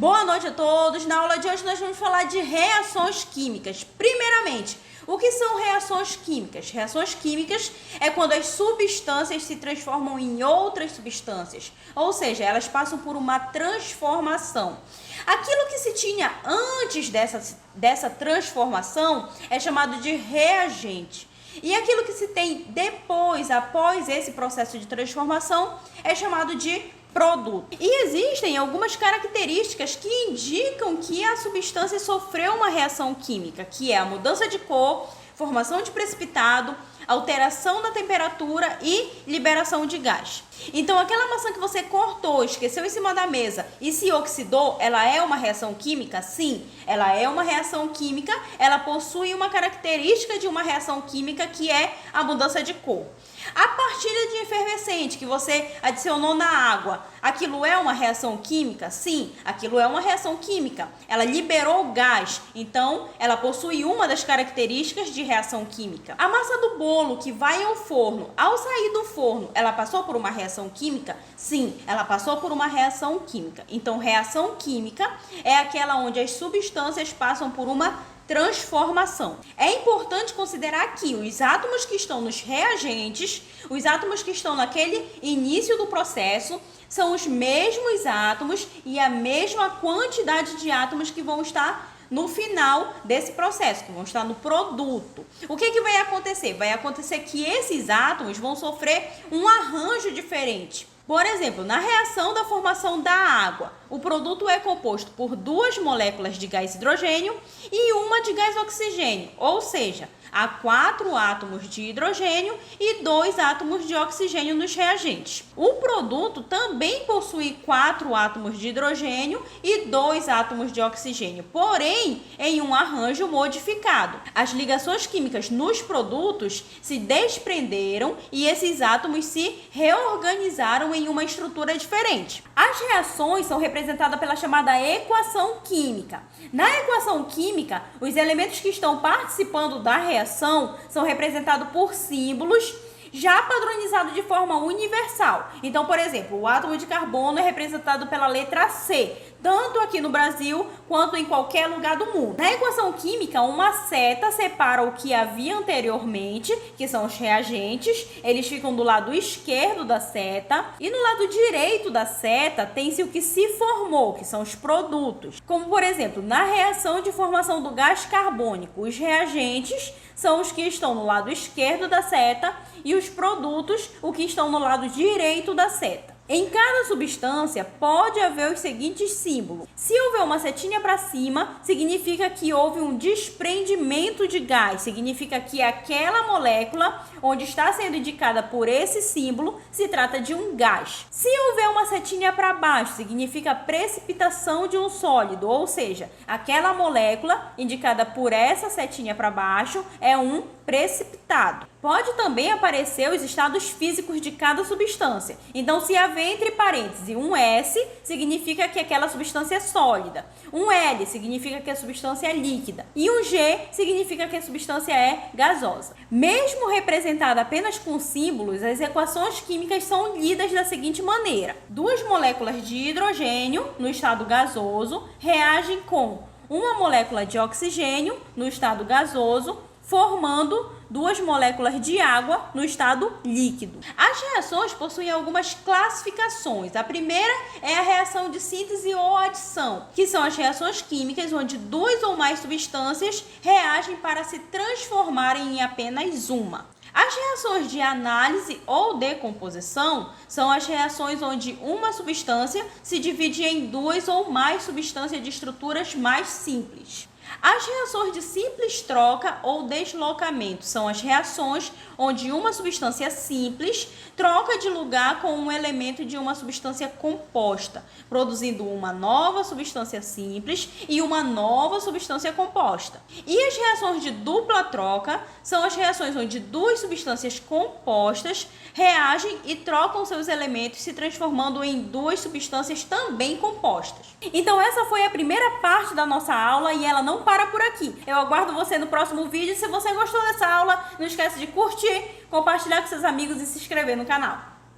Boa noite a todos. Na aula de hoje nós vamos falar de reações químicas. Primeiramente, o que são reações químicas? Reações químicas é quando as substâncias se transformam em outras substâncias, ou seja, elas passam por uma transformação. Aquilo que se tinha antes dessa transformação é chamado de reagente. E aquilo que se tem depois, após esse processo de transformação, é chamado de produto. E existem algumas características que indicam que a substância sofreu uma reação química, que é a mudança de cor, formação de precipitado, alteração da temperatura e liberação de gás. Então, aquela maçã que você cortou, esqueceu em cima da mesa e se oxidou, ela é uma reação química? Sim, ela é uma reação química, ela possui uma característica de uma reação química que é a mudança de cor. A partilha de efervescente que você adicionou na água, aquilo é uma reação química? Sim, aquilo é uma reação química. Ela liberou gás, então ela possui uma das características de reação química. A massa do bolo que vai ao forno, ao sair do forno, ela passou por uma reação química? Sim, ela passou por uma reação química. Então, reação química é aquela onde as substâncias passam por uma transformação. É importante considerar que os átomos que estão nos reagentes, os átomos que estão naquele início do processo, são os mesmos átomos e a mesma quantidade de átomos que vão estar no final desse processo, que vão estar no produto. O que vai acontecer? Vai acontecer que esses átomos vão sofrer um arranjo diferente. Por exemplo, na reação da formação da água, o produto é composto por 2 moléculas de gás hidrogênio e uma de gás oxigênio, ou seja, há 4 átomos de hidrogênio e 2 átomos de oxigênio nos reagentes. O produto também possui 4 átomos de hidrogênio e 2 átomos de oxigênio, porém em um arranjo modificado. As ligações químicas nos produtos se desprenderam e esses átomos se reorganizaram em uma estrutura diferente. As reações são representadas pela chamada equação química. Na equação química, os elementos que estão participando da reação são representados por símbolos já padronizados de forma universal. Então, por exemplo, o átomo de carbono é representado pela letra C, tanto aqui no Brasil quanto em qualquer lugar do mundo. Na equação química, uma seta separa o que havia anteriormente, que são os reagentes, eles ficam do lado esquerdo da seta, e no lado direito da seta tem-se o que se formou, que são os produtos. Como, por exemplo, na reação de formação do gás carbônico, os reagentes são os que estão no lado esquerdo da seta e os produtos, o que estão no lado direito da seta. Em cada substância pode haver os seguintes símbolos. Se houver uma setinha para cima, significa que houve um desprendimento de gás. Significa que aquela molécula, onde está sendo indicada por esse símbolo, se trata de um gás. Se houver uma setinha para baixo, significa precipitação de um sólido, ou seja, aquela molécula indicada por essa setinha para baixo é um precipitado. Pode também aparecer os estados físicos de cada substância. Então, se haver entre parênteses um S, significa que aquela substância é sólida. Um L significa que a substância é líquida. E um G significa que a substância é gasosa. Mesmo representada apenas com símbolos, as equações químicas são lidas da seguinte maneira. 2 moléculas de hidrogênio, no estado gasoso, reagem com uma molécula de oxigênio, no estado gasoso, formando 2 moléculas de água no estado líquido. As reações possuem algumas classificações. A primeira é a reação de síntese ou adição, que são as reações químicas onde 2 ou mais substâncias reagem para se transformarem em apenas uma. As reações de análise ou decomposição são as reações onde uma substância se divide em 2 ou mais substâncias de estruturas mais simples. As reações de simples troca ou deslocamento são as reações onde uma substância simples troca de lugar com um elemento de uma substância composta, produzindo uma nova substância simples e uma nova substância composta. E as reações de dupla troca são as reações onde 2 substâncias compostas reagem e trocam seus elementos, se transformando em 2 substâncias também compostas. Então, essa foi a primeira parte da nossa aula e ela não para por aqui. Eu aguardo você no próximo vídeo. Se você gostou dessa aula, não esquece de curtir, compartilhar com seus amigos e se inscrever no canal.